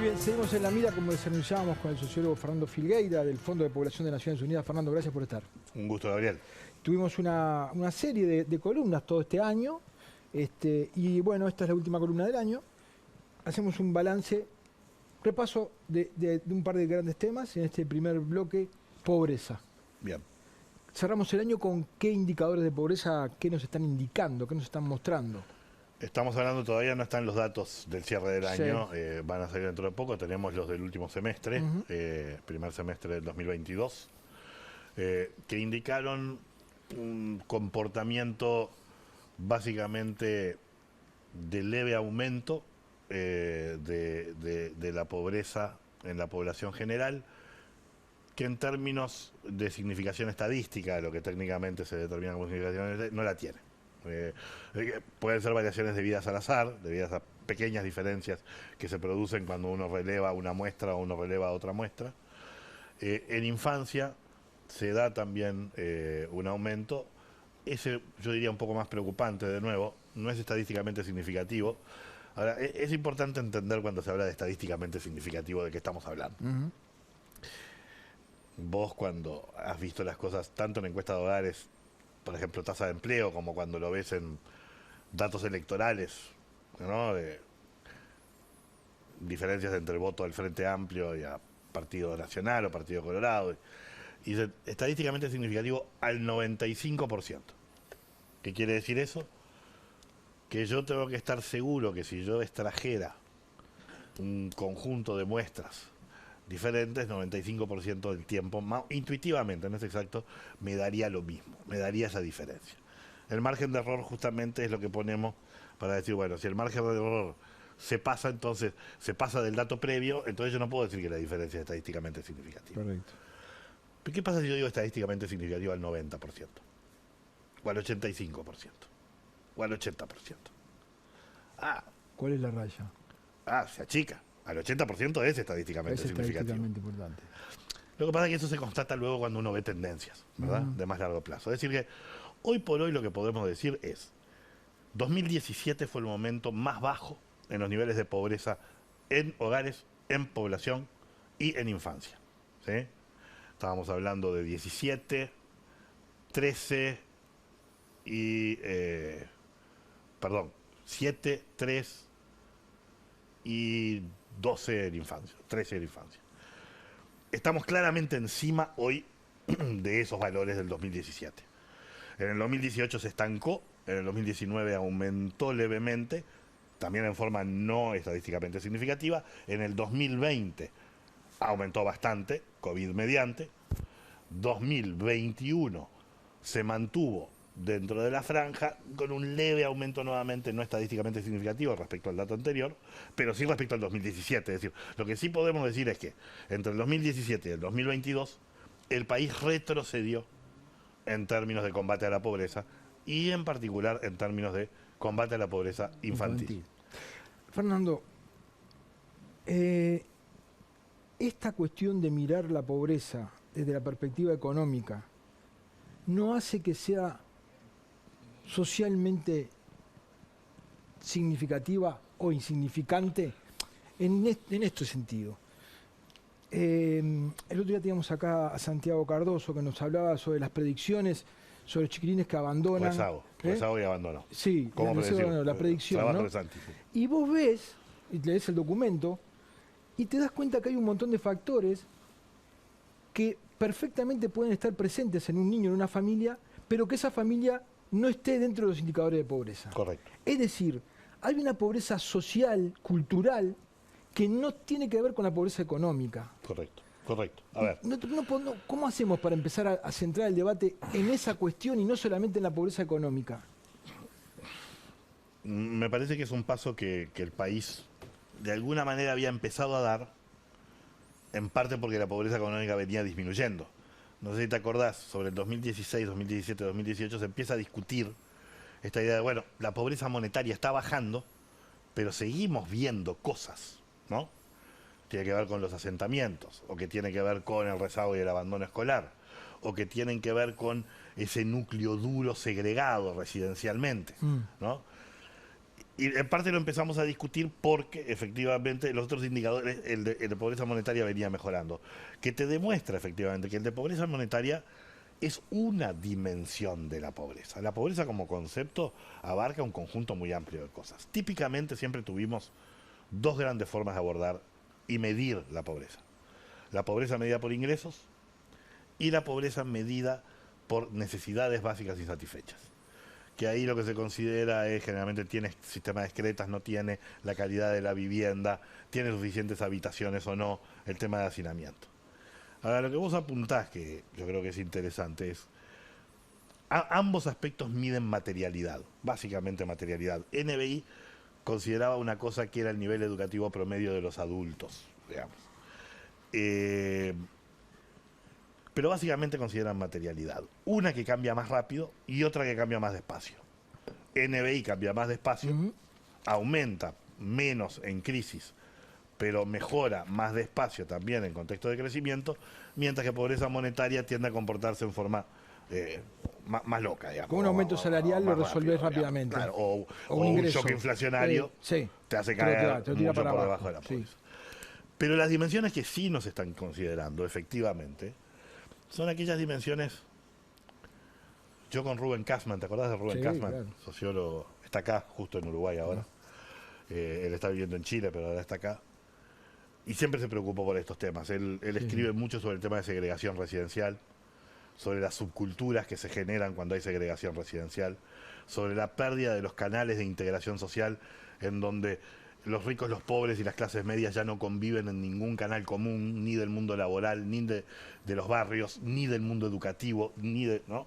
bien, seguimos en la mira como les anunciábamos con el sociólogo Fernando Filgueira del Fondo de Población de Naciones Unidas. Fernando, gracias por estar. Un gusto, Gabriel. Tuvimos una serie de columnas todo este año y bueno, esta es la última columna del año. Hacemos un balance, repaso de un par de grandes temas en este primer bloque, pobreza. Bien. Cerramos el año con qué indicadores de pobreza, qué nos están indicando, qué nos están mostrando. Estamos hablando, todavía no están los datos del cierre del año, Sí. Van a salir dentro de poco, tenemos los del último semestre, primer semestre del 2022, que indicaron un comportamiento básicamente de leve aumento de la pobreza en la población general, que en términos de significación estadística, lo que técnicamente se determina como significación, no la tiene. Pueden ser variaciones debidas al azar, debidas a pequeñas diferencias que se producen cuando uno releva una muestra o uno releva otra muestra. En infancia se da también un aumento, ese yo diría un poco más preocupante, de nuevo, no es estadísticamente significativo. Ahora, es importante entender cuando se habla de estadísticamente significativo de qué estamos hablando. Vos, cuando has visto las cosas tanto en encuesta de hogares, por ejemplo, tasa de empleo, como cuando lo ves en datos electorales, ¿no? De diferencias entre el voto del Frente Amplio y a Partido Nacional o Partido Colorado. Y dice, estadísticamente significativo al 95%. ¿Qué quiere decir eso? Que yo tengo que estar seguro que si yo extrajera un conjunto de muestras diferentes, 95% del tiempo, intuitivamente, no es exacto, me daría lo mismo, me daría esa diferencia. El margen de error justamente es lo que ponemos para decir, bueno, si el margen de error se pasa, entonces se pasa del dato previo, entonces yo no puedo decir que la diferencia es estadísticamente significativa. Correcto. ¿Pero qué pasa si yo digo estadísticamente significativa al 90%? O al 85%? O al 80%? ¿Cuál es la raya? Se achica. Al 80% es estadísticamente significativo. Estadísticamente importante. Lo que pasa es que eso se constata luego cuando uno ve tendencias, ¿verdad? De más largo plazo. Es decir que hoy por hoy lo que podemos decir es 2017 fue el momento más bajo en los niveles de pobreza en hogares, en población y en infancia, ¿sí? Estábamos hablando de 17, 13 y... 7, 3 y 12 en infancia, 13 en infancia. Estamos claramente encima hoy de esos valores del 2017. En el 2018 se estancó, en el 2019 aumentó levemente, también en forma no estadísticamente significativa. En el 2020 aumentó bastante, COVID mediante. 2021 se mantuvo dentro de la franja, con un leve aumento nuevamente no estadísticamente significativo respecto al dato anterior, pero sí respecto al 2017. Es decir, lo que sí podemos decir es que entre el 2017 y el 2022 el país retrocedió en términos de combate a la pobreza y en particular en términos de combate a la pobreza infantil. Fernando, esta cuestión de mirar la pobreza desde la perspectiva económica no hace que sea socialmente significativa o insignificante en este sentido. El otro día teníamos acá a Santiago Cardoso, que nos hablaba sobre las predicciones sobre chiquilines que abandonan. Rezago y abandono. Sí, la predicción, ¿no? Y vos ves, y lees el documento, y te das cuenta que hay un montón de factores que perfectamente pueden estar presentes en un niño, en una familia, pero que esa familia no esté dentro de los indicadores de pobreza. Correcto. Es decir, hay una pobreza social, cultural, que no tiene que ver con la pobreza económica. Correcto. A ver. ¿Cómo hacemos para empezar a centrar el debate en esa cuestión y no solamente en la pobreza económica? Me parece que es un paso que el país de alguna manera había empezado a dar, en parte porque la pobreza económica venía disminuyendo. No sé si te acordás, sobre el 2016, 2017, 2018 se empieza a discutir esta idea de, bueno, la pobreza monetaria está bajando, pero seguimos viendo cosas, ¿no? Tiene que ver con los asentamientos, o que tiene que ver con el rezago y el abandono escolar, o que tienen que ver con ese núcleo duro segregado residencialmente, ¿no? Y en parte lo empezamos a discutir porque efectivamente los otros indicadores, el de pobreza monetaria venía mejorando, que te demuestra efectivamente que el de pobreza monetaria es una dimensión de la pobreza. La pobreza como concepto abarca un conjunto muy amplio de cosas. Típicamente siempre tuvimos dos grandes formas de abordar y medir la pobreza. La pobreza medida por ingresos y la pobreza medida por necesidades básicas insatisfechas. Que ahí lo que se considera es generalmente tiene sistema de excretas, no tiene la calidad de la vivienda, tiene suficientes habitaciones o no, el tema de hacinamiento. Ahora, lo que vos apuntás, que yo creo que es interesante, es ambos aspectos miden materialidad, básicamente materialidad. NBI consideraba una cosa que era el nivel educativo promedio de los adultos, digamos. Pero básicamente consideran materialidad. Una que cambia más rápido y otra que cambia más despacio. NBI cambia más despacio, aumenta menos en crisis, pero mejora más despacio también en contexto de crecimiento, mientras que pobreza monetaria tiende a comportarse en forma más loca, digamos. Con un aumento salarial lo resolvés rápidamente. Claro, o un shock inflacionario sí, te hace caer te tira mucho para por abajo, debajo de la pobreza. sí. Pero las dimensiones que sí nos están considerando, efectivamente, son aquellas dimensiones. Yo con Rubén Kasman, ¿te acordás de Rubén Kasman? Claro. Sociólogo, está acá, justo en Uruguay ahora. Él está viviendo en Chile, pero ahora está acá. Y siempre se preocupó por estos temas. Él escribe mucho sobre el tema de segregación residencial, sobre las subculturas que se generan cuando hay segregación residencial, sobre la pérdida de los canales de integración social, en donde los ricos, los pobres y las clases medias ya no conviven en ningún canal común, ni del mundo laboral, ni de los barrios, ni del mundo educativo, ni de, ¿no?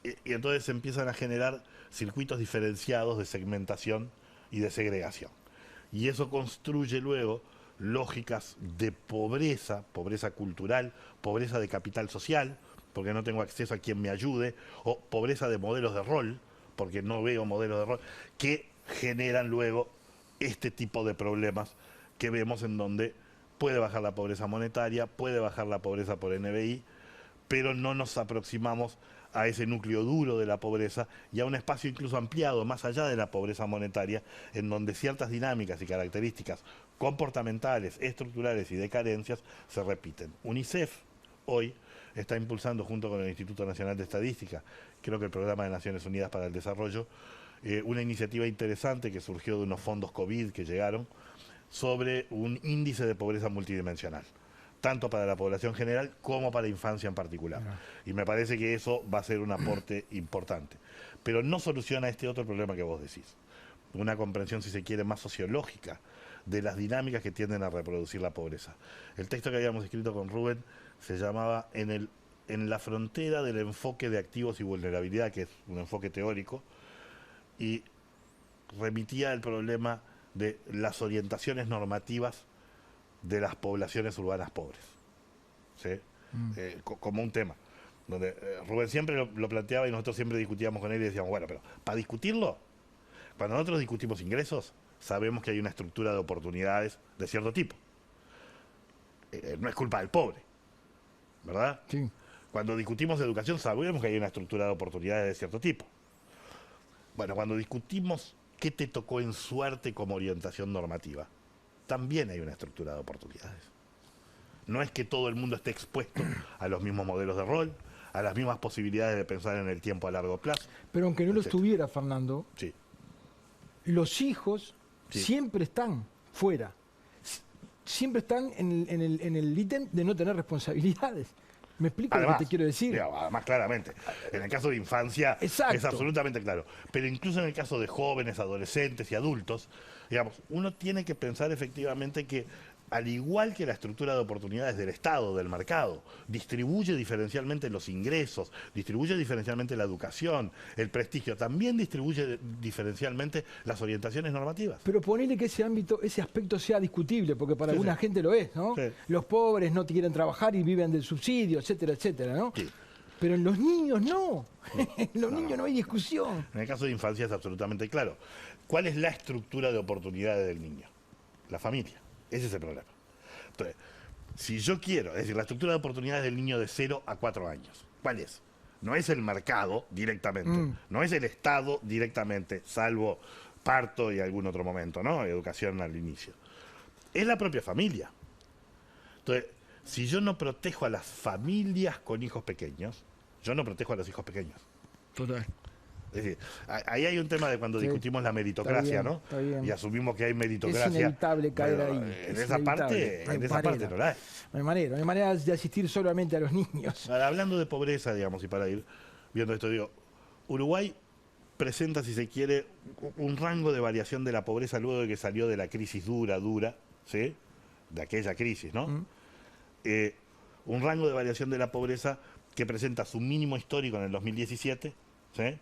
Y entonces se empiezan a generar circuitos diferenciados de segmentación y de segregación. Y eso construye luego lógicas de pobreza, pobreza cultural, pobreza de capital social, porque no tengo acceso a quien me ayude, o pobreza de modelos de rol, porque no veo modelos de rol, que generan luego este tipo de problemas que vemos en donde puede bajar la pobreza monetaria, puede bajar la pobreza por NBI, pero no nos aproximamos a ese núcleo duro de la pobreza y a un espacio incluso ampliado, más allá de la pobreza monetaria, en donde ciertas dinámicas y características comportamentales, estructurales y de carencias se repiten. UNICEF hoy está impulsando, junto con el Instituto Nacional de Estadística, creo que el Programa de Naciones Unidas para el Desarrollo, una iniciativa interesante que surgió de unos fondos COVID que llegaron sobre un índice de pobreza multidimensional, tanto para la población general como para la infancia en particular. Y me parece que eso va a ser un aporte importante. Pero no soluciona este otro problema que vos decís. Una comprensión, si se quiere, más sociológica de las dinámicas que tienden a reproducir la pobreza. El texto que habíamos escrito con Rubén se llamaba En la frontera del enfoque de activos y vulnerabilidad, que es un enfoque teórico, y remitía al problema de las orientaciones normativas de las poblaciones urbanas pobres, ¿sí? Como un tema donde Rubén siempre lo planteaba y nosotros siempre discutíamos con él y decíamos, bueno, pero para discutirlo, cuando nosotros discutimos ingresos, sabemos que hay una estructura de oportunidades de cierto tipo. No es culpa del pobre, ¿verdad? Sí. Cuando discutimos educación, sabemos que hay una estructura de oportunidades de cierto tipo. Bueno, cuando discutimos qué te tocó en suerte como orientación normativa, también hay una estructura de oportunidades. No es que todo el mundo esté expuesto a los mismos modelos de rol, a las mismas posibilidades de pensar en el tiempo a largo plazo. Pero aunque no lo estuviera, Fernando, sí, los hijos siempre están fuera. Siempre están en el ítem de no tener responsabilidades. ¿Me explico además, lo que te quiero decir? Digamos, además, claramente. En el caso de infancia es absolutamente claro. Pero incluso en el caso de jóvenes, adolescentes y adultos, digamos, uno tiene que pensar efectivamente que, al igual que la estructura de oportunidades del Estado, del mercado, distribuye diferencialmente los ingresos, distribuye diferencialmente la educación, el prestigio, también distribuye diferencialmente las orientaciones normativas. Pero ponele que ese ámbito, ese aspecto sea discutible, porque para alguna gente lo es, ¿no? Sí. Los pobres no quieren trabajar y viven del subsidio, etcétera, etcétera, ¿no? Sí. Pero en los niños no. En los niños no hay discusión. En el caso de infancia es absolutamente claro. ¿Cuál es la estructura de oportunidades del niño? La familia. Ese es el problema. Entonces, si yo quiero, es decir, la estructura de oportunidades del niño de 0 a 4 años, ¿cuál es? No es el mercado directamente, no es el Estado directamente, salvo parto y algún otro momento, ¿no? Educación al inicio. Es la propia familia. Entonces, si yo no protejo a las familias con hijos pequeños, yo no protejo a los hijos pequeños. Total. Es decir, ahí hay un tema de cuando discutimos la meritocracia, ¿no? Está bien. Y asumimos que hay meritocracia. Es inevitable caer ahí. En esa parte no la hay. No hay manera de asistir solamente a los niños. Ahora, hablando de pobreza, digamos, y para ir viendo esto, digo, Uruguay presenta, si se quiere, un rango de variación de la pobreza luego de que salió de la crisis dura, ¿sí? De aquella crisis, ¿no? Un rango de variación de la pobreza que presenta su mínimo histórico en el 2017, ¿sí?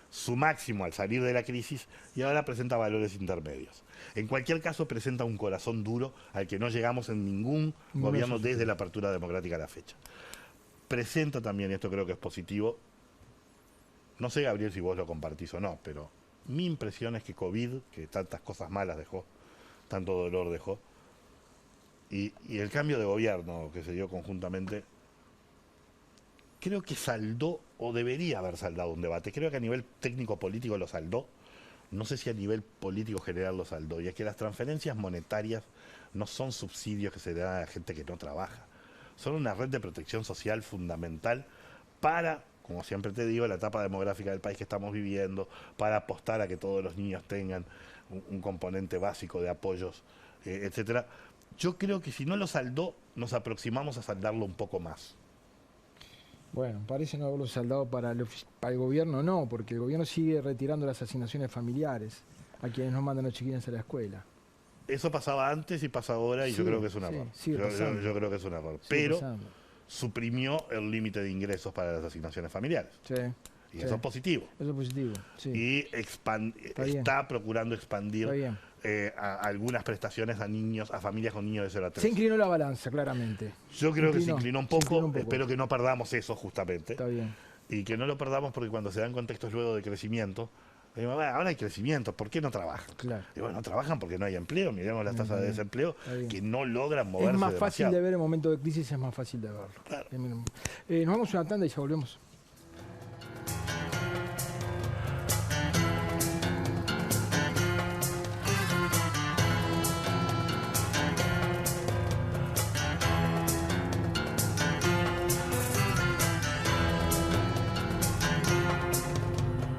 Su máximo al salir de la crisis y ahora presenta valores intermedios. En cualquier caso presenta un corazón duro al que no llegamos en ningún gobierno desde la apertura democrática a la fecha. Presenta también, esto creo que es positivo, no sé Gabriel si vos lo compartís o no, pero mi impresión es que COVID, que tantas cosas malas dejó, tanto dolor dejó, y el cambio de gobierno que se dio conjuntamente, creo que saldó o debería haber saldado un debate. Creo que a nivel técnico-político lo saldó. No sé si a nivel político general lo saldó. Y es que las transferencias monetarias no son subsidios que se dan a la gente que no trabaja. Son una red de protección social fundamental para, como siempre te digo, la etapa demográfica del país que estamos viviendo, para apostar a que todos los niños tengan un componente básico de apoyos, etcétera. Yo creo que si no lo saldó, nos aproximamos a saldarlo un poco más. Bueno, parece no haberlo saldado para el gobierno, no, porque el gobierno sigue retirando las asignaciones familiares a quienes no mandan a los chiquillos a la escuela. Eso pasaba antes y pasa ahora y yo creo que es un error. Yo creo que es un error. Pero suprimió el límite de ingresos para las asignaciones familiares. Sí. Y eso es positivo. Eso es positivo, sí. Y está procurando expandir algunas prestaciones a niños, a familias con niños de 0 a 3. Se inclinó la balanza, claramente. Yo creo que se inclinó un poco. Espero que no perdamos eso, justamente. Está bien. Y que no lo perdamos porque cuando se dan contextos luego de crecimiento, digo, bueno, ahora hay crecimiento, ¿por qué no trabajan? Claro. Y bueno, no trabajan porque no hay empleo. Miremos las tasas de desempleo que no logran moverse Es más demasiado. fácil de ver en momentos de crisis, es más fácil de verlo. Claro. Nos vamos a una tanda y ya volvemos.